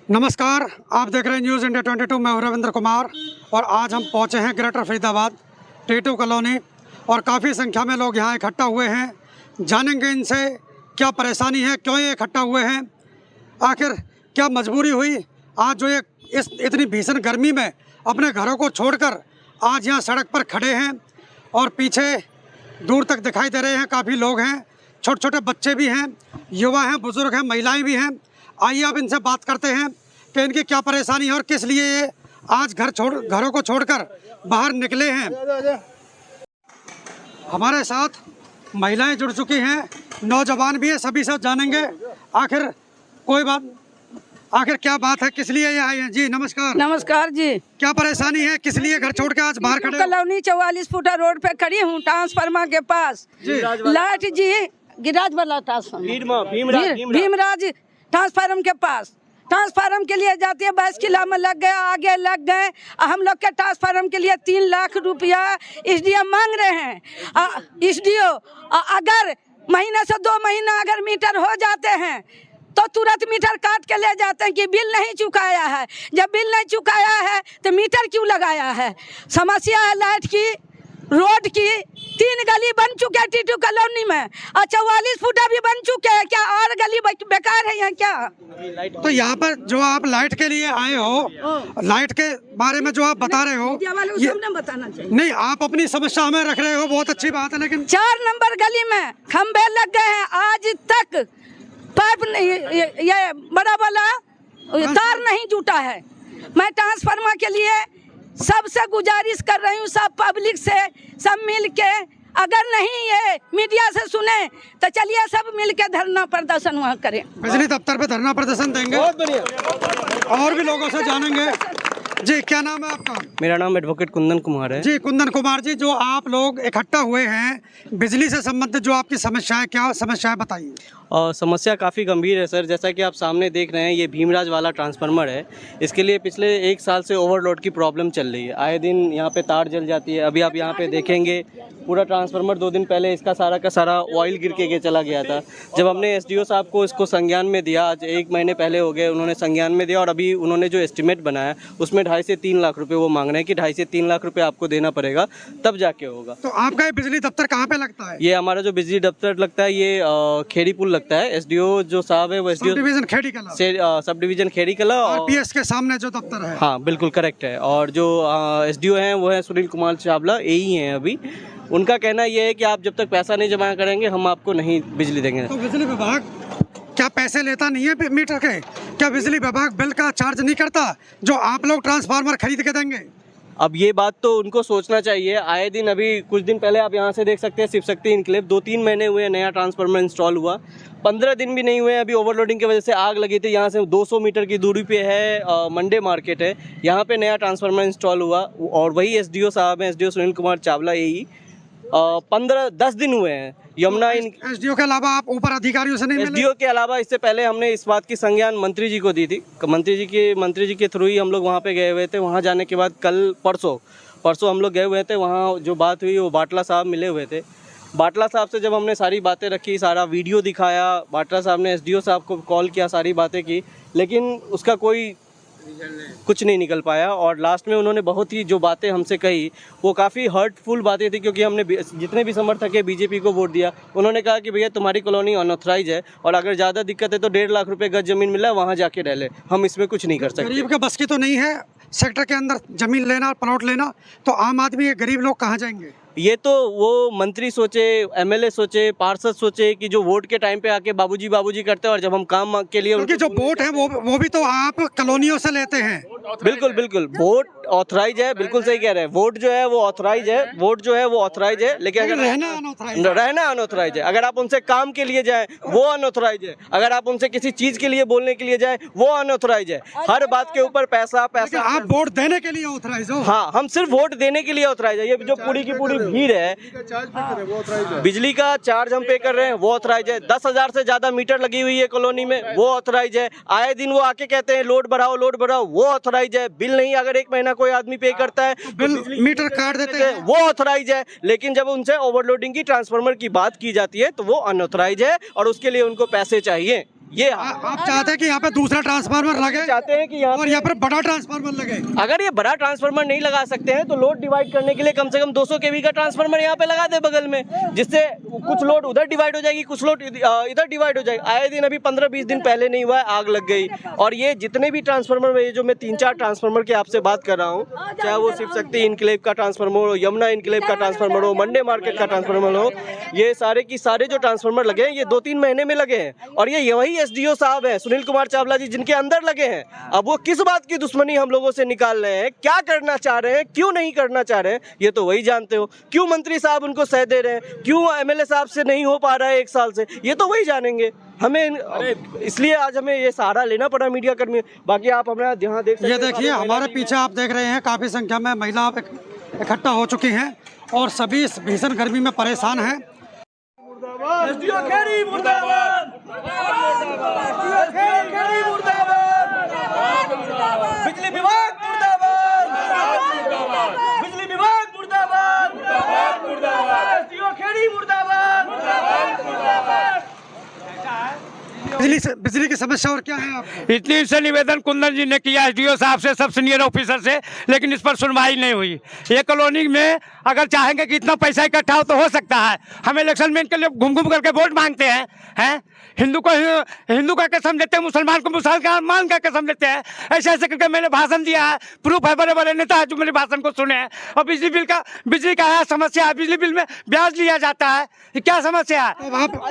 नमस्कार, आप देख रहे हैं न्यूज़ इंडिया 22। मैं रविंद्र कुमार और आज हम पहुंचे हैं ग्रेटर फरीदाबाद टेटू कॉलोनी और काफ़ी संख्या में लोग यहां इकट्ठा हुए हैं। जानेंगे इनसे क्या परेशानी है, क्यों ये इकट्ठा हुए हैं, आखिर क्या मजबूरी हुई आज जो ये इस इतनी भीषण गर्मी में अपने घरों को छोड़कर आज यहाँ सड़क पर खड़े हैं। और पीछे दूर तक दिखाई दे रहे हैं काफ़ी लोग हैं, छोटे छोटे बच्चे भी हैं, युवा हैं, बुजुर्ग हैं, महिलाएं भी हैं। आइए अब इनसे बात करते हैं कि इनकी क्या परेशानी है और किस लिए ये आज घरों को छोड़कर बाहर निकले हैं। हमारे साथ महिलाएं जुड़ चुकी हैं, नौजवान भी हैं, सभी से जानेंगे आखिर क्या बात है, किस लिए ये आए हैं। जी नमस्कार। नमस्कार जी। क्या परेशानी है, किस लिए घर छोड़ के आज बाहर खड़े हो? कॉलोनी 44 फुटा रोड पे खड़ी हूँ, ट्रांसफार्मर के पास। लाइट जी गिराज वाला भीमराज ट्रांसफार्मर के पास। ट्रांसफार्मर के लिए जाती है, 22 किला में लग गया, आगे लग गए। हम लोग के ट्रांसफार्मर के लिए 3 लाख रुपया एसडीओ मांग रहे हैं। एसडीओ अगर महीने से 2 महीना अगर मीटर हो जाते हैं तो तुरंत मीटर काट के ले जाते हैं कि बिल नहीं चुकाया है। जब बिल नहीं चुकाया है तो मीटर क्यों लगाया है? समस्या है लाइट की, रोड की। 3 गली बन चुके हैं टीटू कॉलोनी में और 44 फुटा भी बन चुके हैं। क्या और गली बेकार है यहाँ क्या? तो यहाँ पर जो आप लाइट के लिए आए हो, लाइट के बारे में जो आप बता रहे हो, ये बताना चाहिए। नहीं, आप अपनी समस्या हमें रख रहे हो, बहुत अच्छी बात है, लेकिन 4 नंबर गली में खंबे लग गए हैं, आज तक पाइप ये बड़ा वाला तार नहीं जुटा है। मैं ट्रांसफार्मर के लिए सबसे गुजारिश कर रही हूँ, सब पब्लिक से, सब मिल के, अगर नहीं ये मीडिया से सुने तो चलिए सब मिल के धरना प्रदर्शन वहाँ करें। बिजली दफ्तर पे धरना प्रदर्शन देंगे। बहुत बढ़िया। और भी लोगों से जानेंगे। जी क्या नाम है आपका? मेरा नाम एडवोकेट कुंदन कुमार है। जी कुंदन कुमार जी, जो आप लोग इकट्ठा हुए हैं बिजली से संबंधित जो आपकी समस्या है, क्या समस्या है बताइए। समस्या काफ़ी गंभीर है सर। जैसा कि आप सामने देख रहे हैं, ये भीमराज वाला ट्रांसफार्मर है। इसके लिए पिछले 1 साल से ओवरलोड की प्रॉब्लम चल रही है। आए दिन यहाँ पे तार जल जाती है। अभी आप यहाँ पे देखेंगे पूरा ट्रांसफार्मर 2 दिन पहले इसका सारा का सारा ऑयल गिर के चला गया था। जब हमने एसडीओ साहब को इसको संज्ञान में दिया, आज 1 महीने पहले हो गए, उन्होंने संज्ञान में दिया और अभी उन्होंने जो एस्टिमेट बनाया उसमें 2.5 से 3 लाख रुपये वो मांग रहे हैं कि 2.5 से 3 लाख रुपये आपको देना पड़ेगा, तब जाके होगा। तो आपका ये बिजली दफ्तर कहाँ पे लगता है? ये हमारा जो बिजली दफ्तर लगता है ये खेड़ी पुल लगता है। एसडीओ जो साहब है वो एसडीओ सब डिवीजन खेड़ी कला, सब डिवीजन खेड़ी कला और पीएस के सामने जो दफ्तर है। हाँ बिल्कुल करेक्ट है। और जो एसडीओ हैं वो है सुनील कुमार चावला, यही हैं अभी। उनका कहना ये है कि आप जब तक पैसा नहीं जमा करेंगे हम आपको नहीं बिजली देंगे। तो बिजली विभाग क्या पैसे लेता नहीं है मीटर के? क्या बिजली विभाग बिल का चार्ज नहीं करता जो आप लोग ट्रांसफार्मर खरीद के देंगे? अब ये बात तो उनको सोचना चाहिए। आए दिन, अभी कुछ दिन पहले आप यहाँ से देख सकते हैं शिव शक्ति इनक्लेव, 2-3 महीने हुए नया ट्रांसफार्मर इंस्टॉल हुआ, 15 दिन भी नहीं हुए अभी ओवरलोडिंग की वजह से आग लगी थी। यहाँ से 200 मीटर की दूरी पे है मंडे मार्केट है, यहाँ पे नया ट्रांसफार्मर इंस्टॉल हुआ और वही एसडीओ साहब हैं, एसडीओ सुनील कुमार चावला, यही 15-10 दिन हुए हैं। यमुना एसडीओ के अलावा आप ऊपर अधिकारियों से नहीं मिले? एसडीओ के अलावा इससे पहले हमने इस बात की संज्ञान मंत्री जी को दी थी। मंत्री जी के थ्रू ही हम लोग वहाँ पे गए हुए थे। वहाँ जाने के बाद कल परसों हम लोग गए हुए थे। वहाँ जो बात हुई वो बाटला साहब मिले हुए थे। बाटला साहब से जब हमने सारी बातें रखी, सारा वीडियो दिखाया, बाटला साहब ने एसडीओ साहब को कॉल किया, सारी बातें की, लेकिन उसका कोई कुछ नहीं निकल पाया। और लास्ट में उन्होंने बहुत ही जो बातें हमसे कही वो काफ़ी हर्टफुल बातें थी, क्योंकि हमने जितने भी समर्थक है बीजेपी को वोट दिया। उन्होंने कहा कि भैया तुम्हारी कॉलोनी अनऑथराइज है और अगर ज़्यादा दिक्कत है तो 1.5 लाख रुपए गज जमीन मिला है, वहाँ जाके रह ले, हम इसमें कुछ नहीं कर सकते। गरीब के बस की तो नहीं है सेक्टर के अंदर जमीन लेना, प्लॉट लेना, तो आम आदमी ये गरीब लोग कहाँ जाएंगे? ये तो वो मंत्री सोचे, एमएलए सोचे, पार्षद सोचे कि जो वोट के टाइम पे आके बाबूजी करते हैं और जब हम काम के लिए, क्योंकि जो वोट है वो भी तो आप कॉलोनियों से लेते हैं। बिल्कुल वोट ऑथराइज है, बिल्कुल सही कह रहे हैं। वोट जो है वो ऑथराइज है, लेकिन अगर रहना अनऑथराइज है। अगर आप उनसे काम के लिए जाएं वो अनऑथराइज है, अगर आप उनसे किसी चीज के लिए बोलने के लिए जाएं वो अनऑथराइज है। हर बात के ऊपर पैसा। आप वोट देने के लिए ऑथराइज हो? हाँ, हम सिर्फ वोट देने के लिए ऑथराइज है। ये जो पूरी की पूरी भीड़ है, बिजली का चार्ज हम पे कर रहे हैं वो ऑथराइज है। 10,000 से ज्यादा मीटर लगी हुई है कॉलोनी में, वो ऑथराइज है। आए दिन वो आके कहते हैं लोड बढ़ाओ, वो ऑथराइज है। बिल नहीं अगर 1 महीना कोई आदमी पे करता है, बिल मीटर काट देते हैं, वो ऑथराइज है। लेकिन जब उनसे ओवरलोडिंग की, ट्रांसफार्मर की बात की जाती है तो वो अनऑथराइज है और उसके लिए उनको पैसे चाहिए। ये आप चाहते हैं कि यहाँ पे दूसरा ट्रांसफार्मर लगे, चाहते हैं कि यहाँ और यहाँ पर बड़ा ट्रांसफार्मर लगे। अगर ये बड़ा ट्रांसफार्मर नहीं लगा सकते हैं तो लोड डिवाइड करने के लिए कम से कम 200 केवी का ट्रांसफार्मर यहाँ पे लगा दे बगल में, जिससे कुछ लोड उधर डिवाइड हो जाएगी, कुछ लोड इधर डिवाइड हो जाएगी। आए दिन अभी 15-20 दिन पहले नहीं हुआ है, आग लग गई। और ये जितने भी ट्रांसफार्मर, ये जो मैं 3-4 ट्रांसफार्मर की आपसे बात कर रहा हूँ, चाहे वो शिव शक्ति इनक्लेव का ट्रांसफार्मर हो, यमुना इनक्लेव का ट्रांसफार्मर हो, मंडे मार्केट का ट्रांसफार्मर हो, ये सारे की सारे जो ट्रांसफार्मर लगे हैं ये 2-3 महीने में लगे हैं। और ये वही एसडीओ साहब हैं, सुनील कुमार चावला जी, जिनके अंदर लगे हैं। अब वो किस बात की दुश्मनी हम लोगों से निकाल रहे हैं, क्या करना चाह रहे हैं, क्यों नहीं करना चाह रहे हैं, ये तो वही जानते हो। क्यों मंत्री साहब उनको सह दे रहे हैं, क्यों एमएलए साहब से नहीं हो पा रहा है 1 साल से, ये तो वही जानेंगे। हमें इसलिए आज हमें ये सहारा लेना पड़ा मीडिया कर्मी। बाकी आप हमारा यहाँ देख सकते हैं, ये देखिए हमारे पीछे आप देख रहे हैं काफ़ी संख्या में महिला इकट्ठा हो चुकी हैं और सभी इस भीषण गर्मी में परेशान हैं। एसडीओ खेड़ी मुर्दाबाद, एसडीओ खेड़ी मुर्दाबाद, बिजली विभाग मुर्दाबाद, बिजली विभाग मुर्दाबाद, एसडीओ खेड़ी मुर्दाबाद। बिजली की समस्या और क्या है आपको? इतनी से निवेदन कुंदन जी ने किया एसडीओ साहब से, सब सीनियर ऑफिसर से, लेकिन इस पर सुनवाई नहीं हुई। ये कॉलोनी में अगर चाहेंगे कि इतना पैसा इकट्ठा हो तो हो सकता है। हम इलेक्शन में इनके लिए घूम घूम करके वोट मांगते हैं हिंदू को हिंदू का कसम देते हैं, मुसलमान को मुसलमान का कसम देते हैं। ऐसे ऐसे करके मैंने भाषण दिया है, प्रूफ है, बड़े बड़े नेता है जो मेरे भाषण को सुने हैं। और बिजली का है समस्या है, बिजली बिल में ब्याज लिया जाता है, ये क्या समस्या है?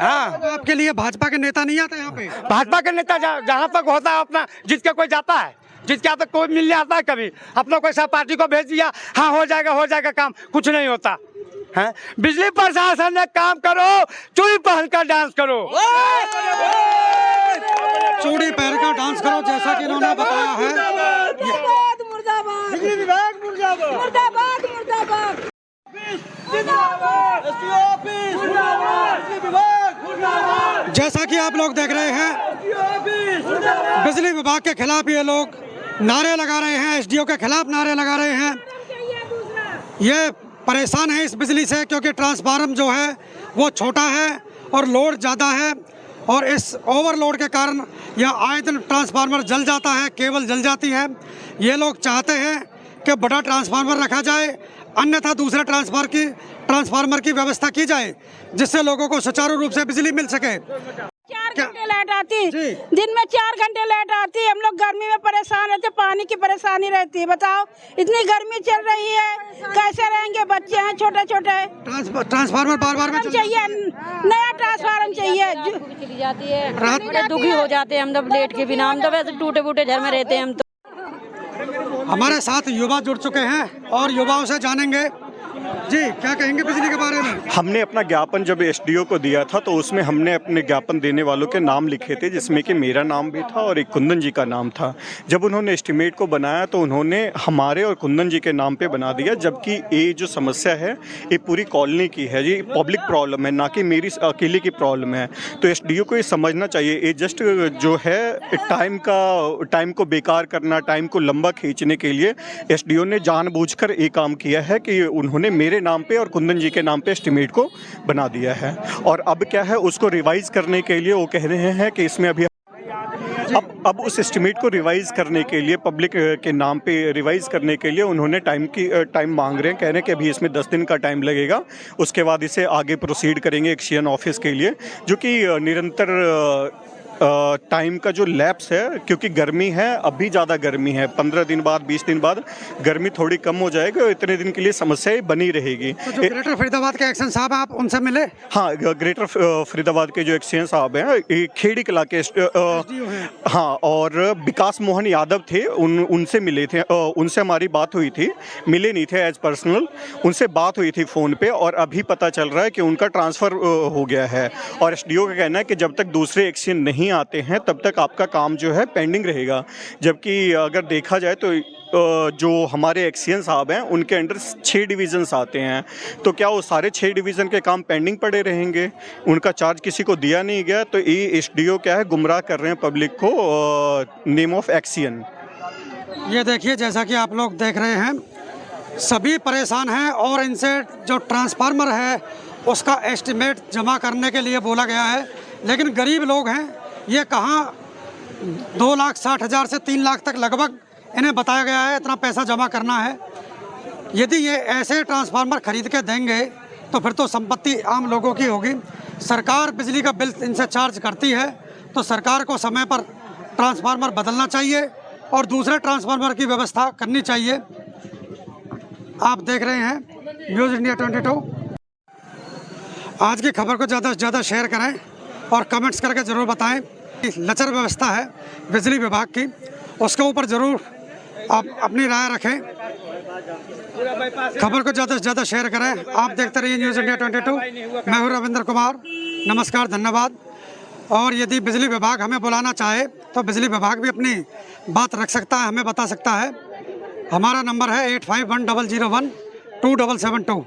आपके लिए भाजपा के नेता नहीं आते यहाँ पे? भाजपा के नेता जहाँ तक होता है अपना जीत के कोई जाता है, जीत के आता कोई मिलने आता है कभी? अपना कोई सा पार्टी को भेज दिया, हाँ हो जाएगा काम, कुछ नहीं होता है। बिजली प्रशासन ने काम करो, चूड़ी पहनकर डांस करो, चूड़ी पहनकर डांस करो, जैसा कि इन्होंने बताया है। मुर्दाबाद मुर्दाबाद, बिजली विभाग मुर्दाबाद, मुर्दाबाद मुर्दाबाद, एसडीओ ऑफिस मुर्दाबाद, बिजली विभाग मुर्दाबाद। जैसा कि आप लोग देख रहे हैं, बिजली विभाग के खिलाफ ये लोग नारे लगा रहे हैं, एसडीओ के खिलाफ नारे लगा रहे हैं। ये परेशान है इस बिजली से क्योंकि ट्रांसफार्मर जो है वो छोटा है और लोड ज़्यादा है, और इस ओवरलोड के कारण यह आए दिन ट्रांसफार्मर जल जाता है, केबल जल जाती है। ये लोग चाहते हैं कि बड़ा ट्रांसफार्मर रखा जाए, अन्यथा दूसरे ट्रांसफार्मर की व्यवस्था की जाए, जिससे लोगों को सुचारू रूप से बिजली मिल सके। 4 घंटे लाइट आती, दिन में 4 घंटे लाइट आती है। हम लोग गर्मी में परेशान रहते, पानी की परेशानी रहती है। बताओ, इतनी गर्मी चल रही है, कैसे रहेंगे? बच्चे हैं छोटे छोटे। ट्रांसफार्मर बार चाहिए, नया ट्रांसफार्मर चाहिए। चली जाती है, रात बड़े दुखी हो जाते हैं हम तो लेट के बिना। हम तो वैसे टूटे फूटे घर में रहते हैं हम तो। हमारे साथ युवा जुड़ चुके हैं और युवाओं से जानेंगे। जी, क्या कहेंगे बिजली के बारे में? हमने अपना ज्ञापन जब एसडीओ को दिया था तो उसमें हमने अपने ज्ञापन देने वालों के नाम लिखे थे, जिसमें कि मेरा नाम भी था और एक कुंदन जी का नाम था। जब उन्होंने एस्टीमेट को बनाया तो उन्होंने हमारे और कुंदन जी के नाम पे बना दिया, जबकि ये जो समस्या है ये पूरी कॉलोनी की है, ये पब्लिक प्रॉब्लम है, ना कि मेरी अकेले की प्रॉब्लम है। तो एसडीओ को ये समझना चाहिए, ये जस्ट जो है टाइम को बेकार करना, टाइम को लंबा खींचने के लिए एसडीओ ने जानबूझकर ये काम किया है कि उन्होंने मेरे नाम पे और कुंदन जी के नाम पे एस्टीमेट को बना दिया है। और अब क्या है, उसको रिवाइज करने के लिए वो कह रहे हैं कि इसमें अभी अब उस एस्टीमेट को रिवाइज करने के लिए, पब्लिक के नाम पे रिवाइज करने के लिए उन्होंने टाइम मांग रहे हैं। कह रहे हैं कि अभी इसमें 10 दिन का टाइम लगेगा, उसके बाद इसे आगे प्रोसीड करेंगे एक्शन ऑफिस के लिए, जो कि निरंतर टाइम का जो लैप्स है, क्योंकि गर्मी है, अभी ज़्यादा गर्मी है, 15 दिन बाद 20 दिन बाद गर्मी थोड़ी कम हो जाएगी और इतने दिन के लिए समस्याएं बनी रहेगी। तो जो ग्रेटर फरीदाबाद के एक्शन साहब आप उनसे मिले? हाँ, ग्रेटर फरीदाबाद के जो एक्शन साहब हैं, खेड़ी कला के हाँ, और विकास मोहन यादव थे, उनसे मिले थे, उनसे हमारी बात हुई थी, मिले नहीं थे एज पर्सनल, उनसे बात हुई थी फ़ोन पे, और अभी पता चल रहा है कि उनका ट्रांसफ़र हो गया है। और एसडीओ का कहना है कि जब तक दूसरे एक्शन नहीं आते हैं तब तक आपका काम जो है पेंडिंग रहेगा। जबकि अगर देखा जाए तो जो हमारे एक्सीएन साहब हैं उनके अंडर 6 डिवीज़न्स आते हैं, तो क्या वो सारे 6 डिवीज़न के काम पेंडिंग पड़े रहेंगे? उनका चार्ज किसी को दिया नहीं गया, तो ये एसडीओ क्या है, गुमराह कर रहे हैं पब्लिक को नेम ऑफ एक्सीएन। ये देखिए, जैसा कि आप लोग देख रहे हैं, सभी परेशान हैं और इनसे जो ट्रांसफार्मर है उसका एस्टीमेट जमा करने के लिए बोला गया है, लेकिन गरीब लोग हैं, ये कहाँ 2,60,000 से 3 लाख तक लगभग इन्हें बताया गया है इतना पैसा जमा करना है। यदि ये ऐसे ट्रांसफार्मर खरीद के देंगे तो फिर तो संपत्ति आम लोगों की होगी। सरकार बिजली का बिल इनसे चार्ज करती है तो सरकार को समय पर ट्रांसफार्मर बदलना चाहिए और दूसरे ट्रांसफार्मर की व्यवस्था करनी चाहिए। आप देख रहे हैं न्यूज़ इंडिया 22। आज की खबर को ज़्यादा से ज़्यादा शेयर करें और कमेंट्स करके ज़रूर बताएं। लचर व्यवस्था है बिजली विभाग की, उसके ऊपर ज़रूर आप अपनी राय रखें। खबर को ज़्यादा से ज़्यादा शेयर करें। आप देखते रहिए न्यूज़ इंडिया 22। मैं हूँ रविंद्र कुमार, नमस्कार, धन्यवाद। और यदि बिजली विभाग हमें बुलाना चाहे तो बिजली विभाग भी अपनी बात रख सकता है, हमें बता सकता है। हमारा नंबर है 8510012772।